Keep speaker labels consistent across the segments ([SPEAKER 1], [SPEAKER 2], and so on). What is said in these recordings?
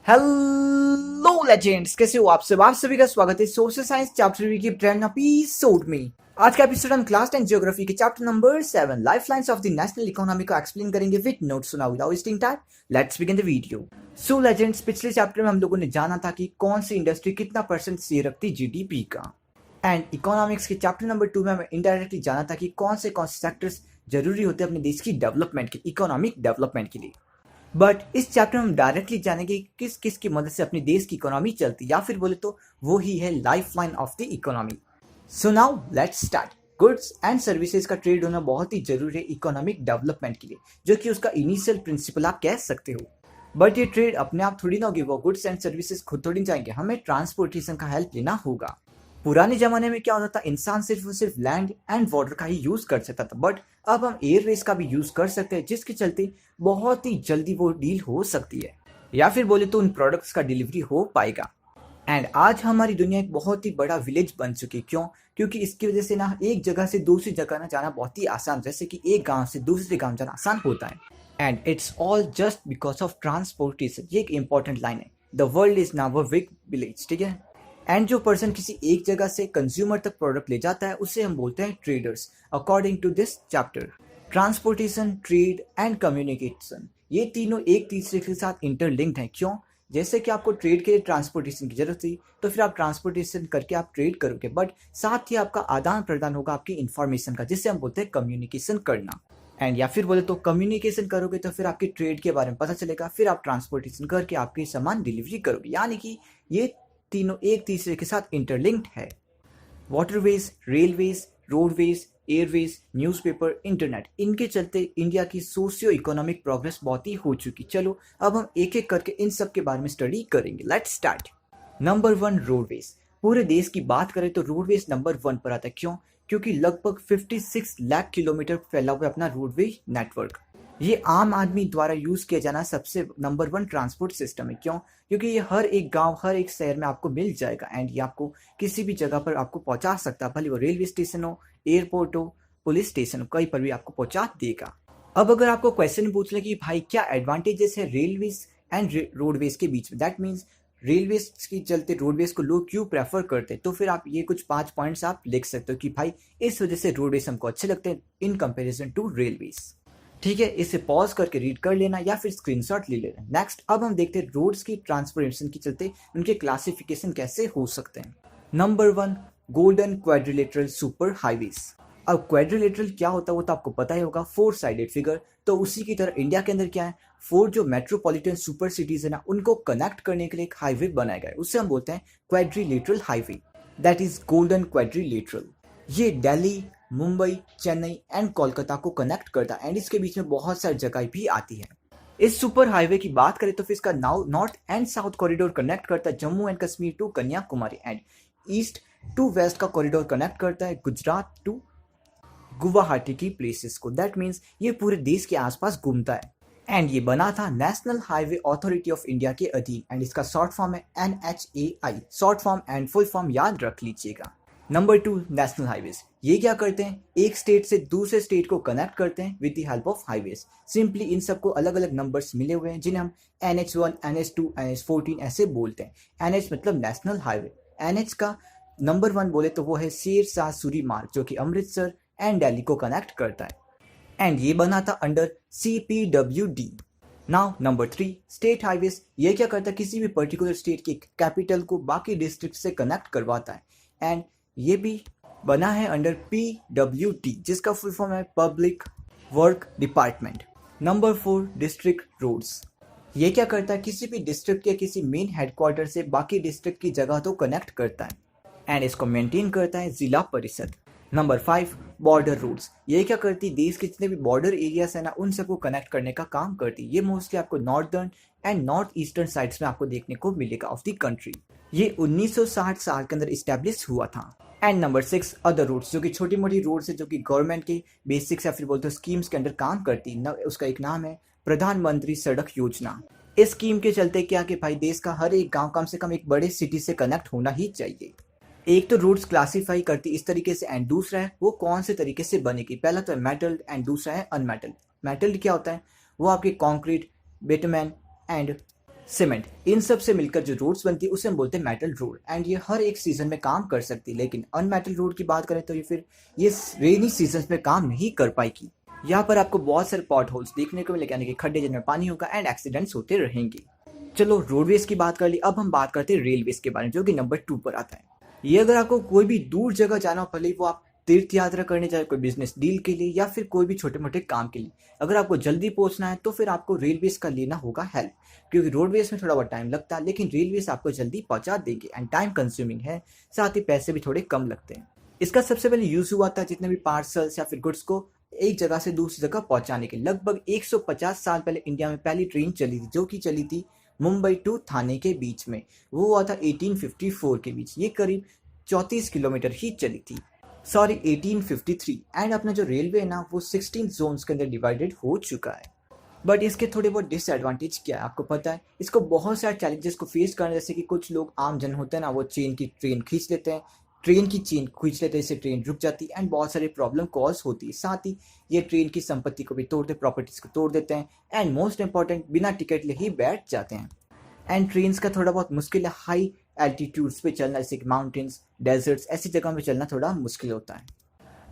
[SPEAKER 1] Hello legends, कैसे हो आप सभी का स्वागत है सोशल साइंस चैप्टर की ब्रांड एपिसोड में। आज का एपिसोड हम क्लास 10 ज्योग्राफी के chapter number 7 lifelines of the national economy को एक्सप्लेन करेंगे विद नोट्स। सुना without wasting time, let's begin the video. So legends, पिछले चैप्टर में हम लोगों ने जाना था कि कौन सी इंडस्ट्री कितना परसेंट शेयर रखती जीडीपी का, एंड इकोनॉमिक्स के चैप्टर नंबर 2 में हमें इनडायरेक्टली जाना था कि कौन से सेक्टर्स जरूरी होते हैं अपने देश की डेवलपमेंट के, इकोनॉमिक डेवलपमेंट के लिए। बट इस चैप्टर में हम डायरेक्टली जानेंगे किस किस की मदद से अपने देश की इकोनॉमी चलती, या फिर बोले तो वो ही है life line of the economy. So now let's start. Goods and services का ट्रेड होना बहुत ही जरूरी है इकोनॉमिक डेवलपमेंट के लिए, जो कि उसका इनिशियल प्रिंसिपल आप कह सकते हो। बट ये ट्रेड अपने आप थोड़ी ना होगी, वो गुड्स एंड सर्विसेज खुद थोड़ी जाएंगे, हमें ट्रांसपोर्टेशन का हेल्प लेना होगा। पुराने जमाने में क्या होता था, इंसान सिर्फ और सिर्फ लैंड एंड वाटर का ही यूज कर सकता था, बट अब हम एयरवेज का भी यूज कर सकते हैं, जिसके चलते बहुत ही जल्दी वो डील हो सकती है, या फिर बोले तो उन प्रोडक्ट्स का डिलीवरी हो पाएगा। एंड आज हमारी दुनिया एक बहुत ही बड़ा विलेज बन चुकी है। क्यों? क्योंकि इसकी वजह से ना एक जगह से दूसरी जगह ना जाना बहुत ही आसान, जैसे कि एक गांव से दूसरे गांव जाना आसान होता है। And it's all just because of transportation. ये एक इंपॉर्टेंट लाइन है, the world is now a big village, ठीक है। एंड जो पर्सन किसी एक जगह से कंज्यूमर तक प्रोडक्ट ले जाता है, उसे हम बोलते हैं traders. According to this chapter, transportation, trade and communication, ये तीनों एक तीसरे के साथ इंटरलिंक्ड हैं। क्यों? जैसे कि आपको ट्रेड के लिए ट्रांसपोर्टेशन की जरूरत थी, तो फिर आप ट्रांसपोर्टेशन करके आप ट्रेड करोगे, बट साथ ही आपका आदान प्रदान होगा आपकी इंफॉर्मेशन का, जिससे हम बोलते हैं कम्युनिकेशन करना। एंड या फिर बोले तो कम्युनिकेशन करोगे तो फिर आपके ट्रेड के बारे में पता चलेगा, फिर आप ट्रांसपोर्टेशन करके आपके सामान डिलीवरी करोगे, यानी कि ये तीनों एक तीसरे के साथ इंटरलिंक्ड है। Waterways, railways, roadways, Airways, newspaper, internet, इनके चलते इंडिया की सोशियो इकोनॉमिक प्रोग्रेस बहुत ही हो चुकी। चलो अब हम एक एक करके इन सब के बारे में स्टडी करेंगे। Let's start. Number 1, roadways. पूरे देश की बात करें तो रोडवेज नंबर 1 पर आता है। क्यों? क्योंकि लगभग 56 लाख किलोमीटर फैला हुआ है अपना रोडवेज नेटवर्क। ये आम आदमी द्वारा यूज किया जाना सबसे नंबर 1 ट्रांसपोर्ट सिस्टम है। क्यों? क्योंकि ये हर एक गांव, हर एक शहर में आपको मिल जाएगा, एंड ये आपको किसी भी जगह पर आपको पहुंचा सकता है, भले वो रेलवे स्टेशन हो, एयरपोर्ट हो, पुलिस स्टेशन हो, कहीं पर भी आपको पहुंचा देगा। अब अगर आपको क्वेश्चन पूछ ले कि भाई क्या एडवांटेजेस है रेलवेज एंड रोडवेज के बीच में, दैट मीन्स रेलवेज के चलते रोडवेज को लोग क्यों प्रेफर करते हैं, तो फिर आप ये कुछ 5 पॉइंट्स आप लिख सकते हो कि भाई इस वजह से रोडवेज हमको अच्छे लगते हैं इन कंपेरिजन टू रेलवेज। ठीक है, इसे पॉज करके रीड कर लेना या फिर स्क्रीनशॉट ले लेना। नेक्स्ट, अब हम देखते हैं रोड्स की ट्रांसपोर्टेशन के चलते उनके क्लासिफिकेशन कैसे हो सकते हैं। Number 1, golden quadrilateral super highways. अब क्वाड्रिलेटरल क्या होता है वो तो आपको पता ही होगा, 4 साइडेड फिगर। तो उसी की तरह इंडिया के अंदर क्या है, 4 जो मेट्रोपॉलिटन सुपर सिटीज है ना, उनको कनेक्ट करने के लिए एक हाईवे बनाया गया है, उसे हम बोलते हैं quadrilateral highway, that is golden quadrilateral. ये दिल्ली, मुंबई, चेन्नई एंड कोलकाता को कनेक्ट करता है, एंड इसके बीच में बहुत सारी जगह भी आती है। इस सुपर हाईवे की बात करें तो फिर इसका north and south corridor connect करता है Jammu and Kashmir to Kanyakumari, and east to west का कॉरिडोर कनेक्ट करता है गुजरात टू गुवाहाटी की प्लेसेस को। दैट मीन्स ये पूरे देश के आसपास घूमता है, एंड ये बना था national highway authority of India के अधीन, एंड इसका शॉर्ट फॉर्म है NHAI। Short form and full form याद रख लीजिएगा। Number 2, national highways. ये क्या करते हैं, एक स्टेट से दूसरे स्टेट को कनेक्ट करते हैं with the help of highways. Simply इन सबको अलग अलग नंबर्स मिले हुए हैं, जिन्हें हम NH1, NH2, NH14 ऐसे बोलते हैं। NH मतलब नेशनल हाईवे। NH का नंबर 1 बोले तो वो है शेरशाह सूरी मार्ग, जो कि अमृतसर एंड दिल्ली को कनेक्ट करता है, एंड ये बना था under CPWD। Now number 3, state highways. ये क्या करता है, किसी भी पर्टिकुलर स्टेट की कैपिटल को बाकी डिस्ट्रिक्ट से कनेक्ट करवाता है, एंड ये भी बना है अंडर PWD, जिसका फुल फॉर्म है public work department. Number 4, district roads. ये क्या करता है, किसी भी डिस्ट्रिक्ट के किसी मेन हेडक्वार्टर से बाकी डिस्ट्रिक्ट की जगह तो कनेक्ट करता है, एंड इसको मेंटेन करता है Zila Parishad. Number 5, border routes. ये क्या करती, देश के जितने भी बॉर्डर एरियाज है ना, उन सबको कनेक्ट करने का काम करती है। ये मोस्टली आपको northern and north eastern sides में आपको देखने को मिलेगा ऑफ द कंट्री। ये 1960 साल के अंदर इस्टेब्लिश हुआ था। एंड नंबर 6, अदर रूट्स, जो कि छोटी मोटी रोड्स है, जो कि गवर्नमेंट के बेसिक्स या फिर बोलते हो स्कीम्स के अंदर काम करती है। उसका एक नाम है प्रधानमंत्री सड़क योजना। इस स्कीम के चलते क्या कि भाई देश का हर एक गांव कम से कम एक बड़े सिटी से कनेक्ट होना ही चाहिए। एक तो रूट्स क्लासीफाई करती इस तरीके से, एंड दूसरा है वो कौन से तरीके से बनेगी। पहला तो है मेटल्ड एंड दूसरा है अनमेटल्ड। मेटल्ड क्या होता है, वो आपके कॉन्क्रीट, बिटुमेन एंड सीमेंट, इन सब से मिलकर जो रोड्स बनती है उसे हम बोलते हैं मेटल रोड, एंड ये हर एक सीजन में काम कर सकती है। लेकिन अनमेटल रोड की बात करें तो ये रेनी सीजन में काम नहीं कर पाएगी। यहाँ पर आपको बहुत सारे पॉट होल्स देखने को मिलेंगे, यानी कि खड्डे जिनमें पानी होगा, एंड एक्सीडेंट्स होते रहेंगे। चलो रोडवेज की बात कर ली, अब हम बात करते हैं रेलवेज के बारे में, जो कि नंबर 2 पर आता है। ये अगर आपको कोई भी दूर जगह जाना हो, भले वो आप तीर्थ यात्रा करने जाए, कोई बिजनेस डील के लिए या फिर कोई भी छोटे मोटे काम के लिए, अगर आपको जल्दी पहुंचना है तो फिर आपको रेलवेज का लेना होगा हेल्प, क्योंकि रोडवेज में थोड़ा बहुत टाइम लगता है, लेकिन रेलवेज आपको जल्दी पहुंचा देंगे एंड टाइम कंज्यूमिंग है, साथ ही पैसे भी थोड़े कम लगते हैं। इसका सबसे पहले यूज हुआ था जितने भी पार्सल्स या फिर गुड्स को एक जगह से दूसरी जगह पहुंचाने के। लगभग 150 साल पहले इंडिया में पहली ट्रेन चली थी, जो कि चली थी मुंबई टू थाने के बीच में। वो हुआ था 1854 के बीच। ये करीब 34 किलोमीटर ही चली थी, सॉरी 1853। एंड अपना जो रेलवे है ना वो 16 जोन्स के अंदर डिवाइडेड हो चुका है। बट इसके थोड़े बहुत डिसएडवांटेज क्या है आपको पता है? इसको बहुत सारे चैलेंजेस को फेस करना, जैसे कि कुछ लोग आम जन होते हैं ना, वो ट्रेन खींच लेते हैं, ट्रेन की चेन खींच लेते हैं, इससे ट्रेन रुक जाती है एंड बहुत सारे प्रॉब्लम कॉज होती है। साथ ही ये ट्रेन की संपत्ति को भी तोड़ते, प्रॉपर्टीज को तोड़ देते हैं, एंड मोस्ट इंपॉर्टेंट बिना टिकट ले ही बैठ जाते हैं। एंड ट्रेन्स का थोड़ा बहुत मुश्किल है, हाई एल्टीट्यूड्स पे चलना, जैसे कि माउंटेन्स, डेजर्ट्स, ऐसी जगह में चलना थोड़ा मुश्किल होता है।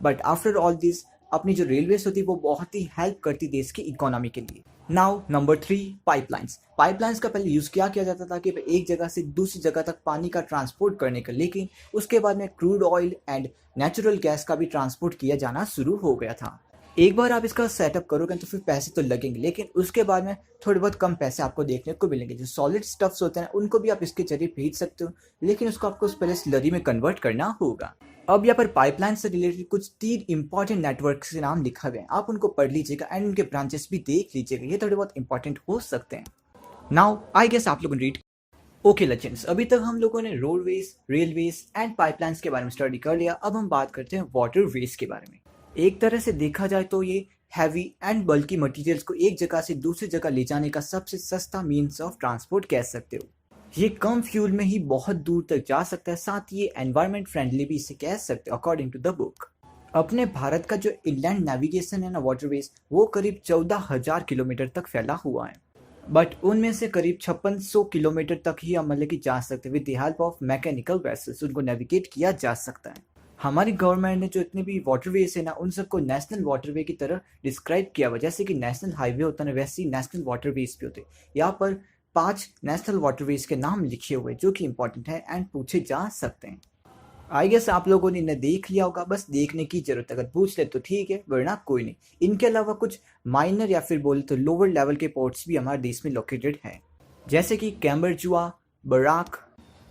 [SPEAKER 1] बट आफ्टर ऑल दिस, अपनी जो रेलवेज होती है वो बहुत ही हेल्प करती देश की इकोनॉमी के लिए। Now number 3, pipelines. पाइपलाइंस का पहले यूज क्या किया जाता था कि एक जगह से दूसरी जगह तक पानी का ट्रांसपोर्ट करने का, लेकिन उसके बाद में crude oil and natural gas का भी ट्रांसपोर्ट किया जाना शुरू हो गया था। एक बार आप इसका सेटअप करोगे तो फिर पैसे तो लगेंगे, लेकिन उसके बाद में थोड़े बहुत कम पैसे आपको देखने को मिलेंगे। जो सॉलिड स्टफ्स होते हैं उनको भी आप इसके जरिए भेज सकते हो, लेकिन उसको आपको पहले स्लरी में कन्वर्ट करना होगा। अब यहाँ पर पाइपलाइन से रिलेटेड कुछ 3 इंपॉर्टेंट नेटवर्क के नाम लिखा हुआ है, आप उनको पढ़ लीजिएगा एंड उनके ब्रांचेस भी देख लीजिएगा, ये थोड़े बहुत इंपॉर्टेंट हो सकते हैं। नाउ आई गेस आप लोगों ने रीड ओके लेजेंड्स, अभी तक हम लोगों ने रोडवेज, रेलवेज एंड पाइपलाइंस के बारे में स्टडी कर लिया। अब हम बात करते हैं वाटरवेज के बारे में। एक तरह से देखा जाए तो ये हैवी एंड बल्की मटेरियल्स को एक जगह से दूसरी जगह ले जाने का सबसे सस्ता मीन्स ऑफ ट्रांसपोर्ट कह सकते हो। ये कम फ्यूल में ही बहुत दूर तक जा सकता है, साथ ही ये एनवायरमेंट फ्रेंडली भी इसे कह सकते हो अकॉर्डिंग टू द बुक। अपने भारत का जो इंलैंड नेविगेशन है ना वाटरवेज, वो करीब 14,000 किलोमीटर तक फैला हुआ है, बट उनमें से करीब 5600 किलोमीटर तक ही मतलब कि जा सकते हैं। With the help of mechanical vessels उनको नेविगेट किया जा सकता है। हमारी गवर्नमेंट ने जो इतने भी वाटरवेज है ना, उन सबको नेशनल वाटरवे की तरह डिस्क्राइब किया हुआ। जैसे कि नेशनल हाईवे होता है ना, वैसे ही नेशनल वाटरवेज भी होते हैं। यहाँ पर 5 नेशनल वाटरवेज के नाम लिखे हुए जो कि इंपॉर्टेंट है एंड पूछे जा सकते हैं। आई गेस आप लोगों ने इन्हें देख लिया होगा, बस देखने की जरूरत है, अगर पूछ ले तो ठीक है, वरना कोई नहीं। इनके अलावा कुछ माइनर या फिर बोले तो लोअर लेवल के पोर्ट्स भी हमारे देश में लोकेटेड हैं, जैसे कि Cumbarjua, Barak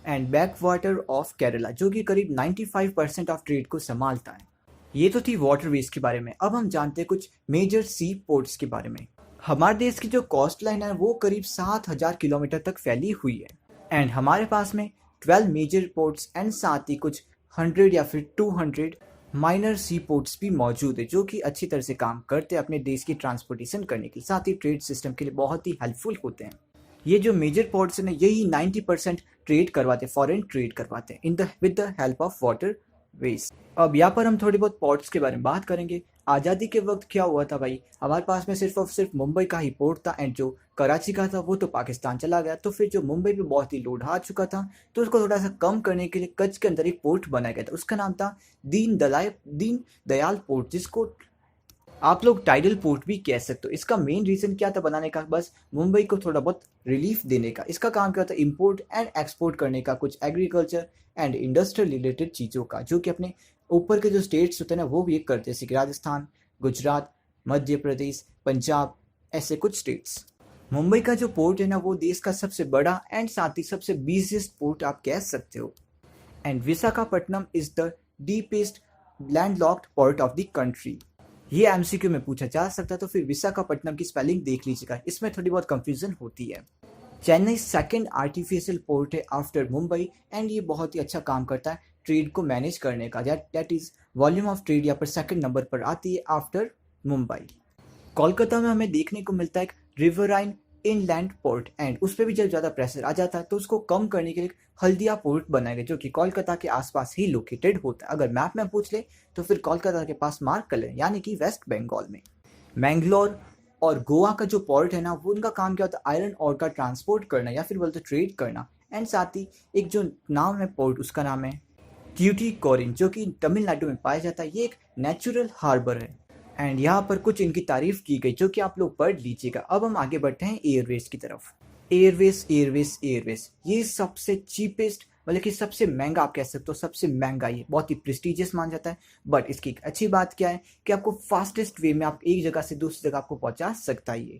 [SPEAKER 1] and backwater of Kerala, जो कि करीब 95% ऑफ ट्रेड को संभालता है। ये तो थी वाटरवेज के बारे में। अब हम जानते हैं कुछ मेजर सी पोर्ट्स के बारे में। हमारे देश की जो कोस्ट लाइन है वो करीब 7,000 किलोमीटर तक फैली हुई है, एंड हमारे पास में 12 मेजर पोर्ट्स एंड साथ ही कुछ 100 या फिर 200 माइनर सी पोर्ट्स भी मौजूद है, जो कि अच्छी तरह से काम करते हैं अपने देश की ट्रांसपोर्टेशन करने के लिए, साथ ही ट्रेड सिस्टम के लिए बहुत ही हेल्पफुल होते हैं। ये जो मेजर पोर्ट्स हैं यही 90% ट्रेड करवाते हैं, फॉरेन ट्रेड करवाते हैं with the help of water veg. अब यहाँ पर हम थोड़ी बहुत पोर्ट्स के बारे में बात करेंगे। आज़ादी के वक्त क्या हुआ था भाई, हमारे पास में सिर्फ और सिर्फ मुंबई का ही पोर्ट था, एंड जो कराची का था वो तो पाकिस्तान चला गया। तो फिर जो मुंबई पे बहुत ही लोड आ चुका था, तो उसको थोड़ा सा कम करने के लिए कच्छ के अंदर एक पोर्ट बनाया गया था। उसका नाम था दीन दयाल पोर्ट, जिसको आप लोग टाइडल पोर्ट भी कह सकते हो। इसका मेन रीजन क्या था बनाने का, बस मुंबई को थोड़ा बहुत रिलीफ देने का। इसका काम क्या था, इंपोर्ट एंड एक्सपोर्ट करने का, कुछ एग्रीकल्चर एंड इंडस्ट्रियल रिलेटेड चीज़ों का, जो कि अपने ऊपर के जो स्टेट्स होते हैं ना वो भी करते हैं, जैसे कि राजस्थान, गुजरात, मध्य प्रदेश, पंजाब, ऐसे कुछ स्टेट्स। मुंबई का जो पोर्ट है ना वो देश का सबसे बड़ा एंड साथ ही सबसे बिजिएस्ट पोर्ट आप कह सकते हो। And Visakhapatnam is the deepest landlocked port of the country. ये एमसीक्यू में पूछा जा सकता है, तो फिर विशाखापट्टनम की स्पेलिंग देख लीजिएगा, इसमें थोड़ी बहुत कंफ्यूजन होती है। चेन्नई सेकंड आर्टिफिशियल पोर्ट है आफ्टर मुंबई, एंड ये बहुत ही अच्छा काम करता है ट्रेड को मैनेज करने का। That is volume of trade यहाँ पर सेकंड नंबर पर आती है आफ्टर मुंबई। कोलकाता में हमें देखने को मिलता है एक रिवराइन इनलैंड पोर्ट, एंड उस पर भी जब ज़्यादा प्रेशर आ जाता है तो उसको कम करने के लिए हल्दिया पोर्ट बनाया गया, जो कि कोलकाता के आसपास ही लोकेटेड होता है। अगर मैप में पूछ ले तो फिर कोलकाता के पास मार्क कर ले, यानी कि वेस्ट बंगाल में। मैंगलोर और गोवा का जो पोर्ट है ना, वो उनका काम क्या होता है, आयरन और का ट्रांसपोर्ट करना या फिर बोलते ट्रेड करना। एंड साथ ही एक जो नाम है पोर्ट, उसका नाम है ट्यूटिकोरिन, जो कि तमिलनाडु में पाया जाता है। ये एक नेचुरल हार्बर है एंड यहाँ पर कुछ इनकी तारीफ की गई, जो कि आप लोग पढ़ लीजिएगा। अब हम आगे बढ़ते हैं एयरवेज की तरफ। एयरवेज एयरवेज एयरवेज, ये सबसे चीपेस्ट, मतलब कि सबसे महंगा आप कह सकते हो, सबसे महंगा, ये बहुत ही प्रेस्टिजियस मान जाता है। बट इसकी एक अच्छी बात क्या है कि आपको फास्टेस्ट वे में आप एक जगह से दूसरी जगह आपको पहुंचा सकता है। ये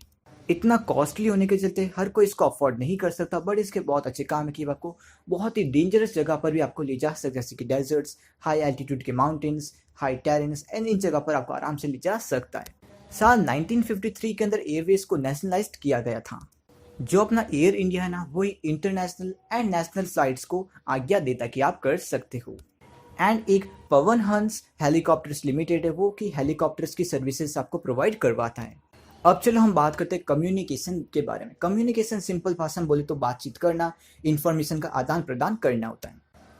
[SPEAKER 1] इतना कॉस्टली होने के चलते हर कोई इसको अफोर्ड नहीं कर सकता, बट इसके बहुत अच्छे काम है कि आपको बहुत ही डेंजरस जगह पर भी आपको ले जा सकते, जैसे कि डेजर्ट्स, हाई एल्टीट्यूड के माउंटेन्स, हाई टेरेन्स, एंड इन जगह पर आपको आराम से ले जा सकता है। साल 1953 के अंदर एयरवेज को नेशनलाइज्ड किया गया था। जो अपना एयर इंडिया है ना, वही इंटरनेशनल एंड नेशनल फ्लाइट्स को आज्ञा देता कि आप कर सकते हो। एंड एक पवन हंस हेलीकॉप्टर्स लिमिटेड है, वो कि हेलीकॉप्टर्स की सर्विसेज आपको प्रोवाइड करवाता है। अब चलो हम बात करते हैं कम्युनिकेशन के बारे में। कम्युनिकेशन सिंपल भाषा में बोले तो बातचीत करना, इंफॉर्मेशन का आदान प्रदान करना होता है।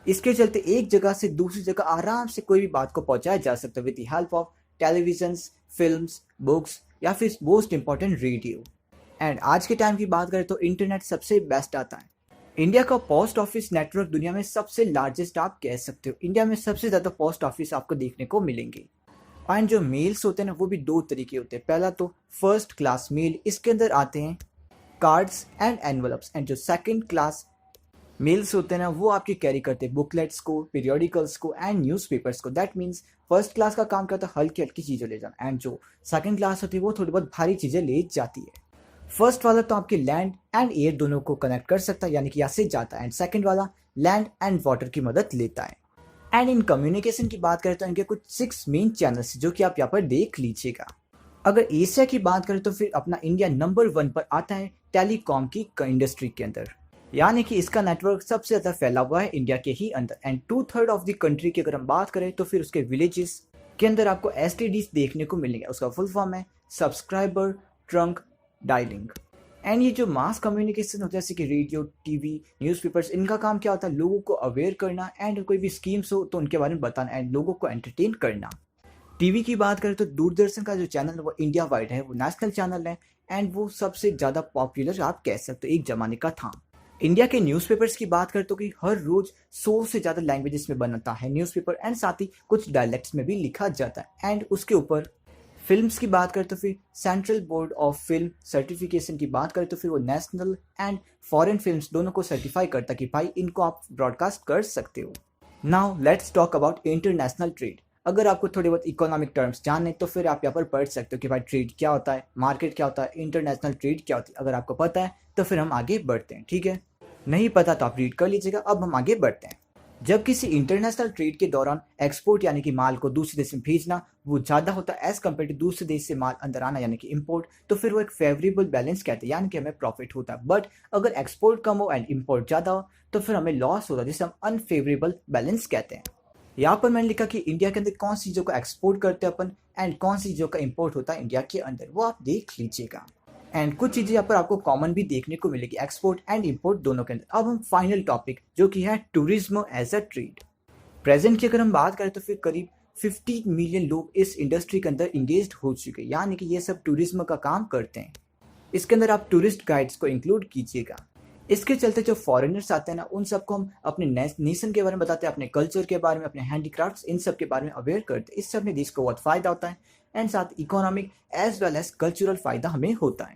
[SPEAKER 1] इसके चलते एक जगह से दूसरी जगह आराम से कोई भी बात को पहुंचाया जा सकता है with the help of television, films, books या फिर मोस्ट इंपॉर्टेंट रेडियो। एंड आज के टाइम की बात करें तो इंटरनेट सबसे बेस्ट आता है। इंडिया का पोस्ट ऑफिस नेटवर्क दुनिया में सबसे लार्जेस्ट आप कह सकते हो। इंडिया में सबसे ज़्यादा पोस्ट ऑफिस आपको देखने को मिलेंगे। एंड जो मेल्स होते हैं ना, वो भी दो तरीके होते हैं। पहला तो फर्स्ट क्लास मेल, इसके अंदर आते हैं कार्ड्स एंड एनवलप्स। एंड जो सेकंड क्लास मेल्स होते हैं ना, वो आपके कैरी करते हैं बुकलेट्स को, पीरियोडिकल्स को एंड न्यूज़पेपर्स को। दैट मीन्स फर्स्ट क्लास का काम क्या होता है, हल्की हल्की चीज़ें ले जाना, एंड जो सेकंड क्लास होती है वो थोड़ी बहुत भारी चीज़ें ले जाती है। फर्स्ट वाला तो आपके लैंड एंड एयर दोनों को कनेक्ट कर सकता है, यानी कि यहाँ से जाता है। एंड सेकंड वाला लैंड एंड वाटर की मदद लेता है। एंड इन कम्युनिकेशन की बात करें तो इनके कुछ 6 मेन चैनल्स जो कि आप यहाँ पर देख लीजिएगा। अगर एशिया की बात करें तो फिर अपना इंडिया नंबर 1 पर आता है टेलीकॉम की इंडस्ट्री के अंदर, यानी कि इसका नेटवर्क सबसे ज़्यादा फैला हुआ है इंडिया के ही अंदर। एंड 2/3 ऑफ द कंट्री की अगर हम बात करें तो फिर उसके विलेजेस के अंदर आपको STDs देखने को मिलेंगे। उसका फुल फॉर्म है सब्सक्राइबर ट्रंक डायलिंग। एंड ये जो मास कम्युनिकेशन होता है, जैसे कि रेडियो, टीवी, न्यूज़पेपर्स, इनका काम क्या होता है, लोगों को अवेयर करना एंड कोई भी स्कीम्स हो तो उनके बारे में बताना एंड लोगों को एंटरटेन करना। टीवी की बात करें तो दूरदर्शन का जो चैनल है वो इंडिया वाइड है, वो नेशनल चैनल है एंड वो सबसे ज़्यादा पॉपुलर आप कह सकते हो, एक जमाने का था। इंडिया के न्यूज़पेपर्स की बात करें तो कि हर रोज 100 से ज़्यादा लैंग्वेजेस में बनता है न्यूज़पेपर, एंड साथ ही कुछ डायलेक्ट्स में भी लिखा जाता है। एंड उसके ऊपर फिल्म्स की बात करें तो फिर central board of film certification की बात करें तो फिर वो नेशनल एंड फॉरेन फिल्म्स दोनों को सर्टिफाई करता है कि भाई इनको आप ब्रॉडकास्ट कर सकते हो। Now let's talk about international trade. अगर आपको थोड़े बहुत इकोनॉमिक टर्म्स जानने तो फिर आप यहाँ पर पढ़ सकते हो कि भाई ट्रेड क्या होता है, मार्केट क्या होता है, इंटरनेशनल ट्रेड क्या होती है। अगर आपको पता है तो फिर हम आगे बढ़ते हैं, ठीक है। नहीं पता तो आप रीड कर लीजिएगा। अब हम आगे बढ़ते हैं। जब किसी इंटरनेशनल ट्रेड के दौरान एक्सपोर्ट यानी कि माल को दूसरे देश में भेजना वो ज़्यादा होता है एज कम्पेयर टू दूसरे देश से माल अंदर आना यानी कि इम्पोर्ट, तो फिर वो एक फेवरेबल बैलेंस कहते हैं, यानी कि हमें प्रॉफिट होता है। बट अगर एक्सपोर्ट कम हो एंड इम्पोर्ट ज़्यादा हो तो फिर हमें लॉस होता है, जिसे हम अनफेवरेबल बैलेंस कहते हैं। यहाँ पर मैंने लिखा कि इंडिया के अंदर कौन सी चीज़ों को एक्सपोर्ट करते हैं अपन एंड कौन सी चीज़ों का इम्पोर्ट होता है इंडिया के अंदर, वो आप देख लीजिएगा। एंड कुछ चीज़ें यहाँ पर आपको कॉमन भी देखने को मिलेगी एक्सपोर्ट एंड इम्पोर्ट दोनों के अंदर। अब हम फाइनल टॉपिक जो कि है tourism as a trade. Present की अगर हम बात करें तो फिर करीब 50 मिलियन लोग इस इंडस्ट्री के अंदर इंगेज्ड हो चुके हैं, यानी कि ये सब टूरिज्म का काम करते हैं। इसके अंदर आप टूरिस्ट गाइड्स को इंक्लूड कीजिएगा। इसके चलते जो फॉरेनर्स आते हैं ना, उन सबको हम अपने नेशन के बारे में बताते हैं, अपने कल्चर के बारे में, अपने हैंडीक्राफ्ट्स, इन सब के बारे में अवेयर करते हैं। इससे अपने देश को बहुत फ़ायदा होता है एंड साथ economic as well as cultural फ़ायदा हमें होता है।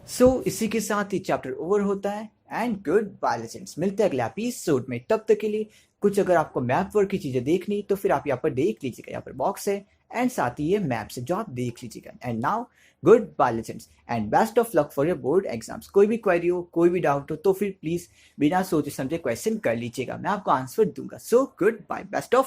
[SPEAKER 1] सो इसी के साथ ही चैप्टर ओवर होता है एंड गुड बाय लेजेंड्स। मिलते हैं अगले एपिसोड में, तब तक के लिए कुछ अगर आपको मैप वर्क की चीज़ें देखनी तो फिर आप यहाँ पर देख लीजिएगा, यहाँ पर बॉक्स है एंड साथ ही ये मैप्स है जो आप देख लीजिएगा। And now good bye legends and best of luck for your board exams. कोई भी क्वेरी हो, कोई भी डाउट हो तो फिर प्लीज़ बिना सोचे समझे क्वेश्चन कर लीजिएगा, मैं आपको आंसर दूंगा। So good bye, best of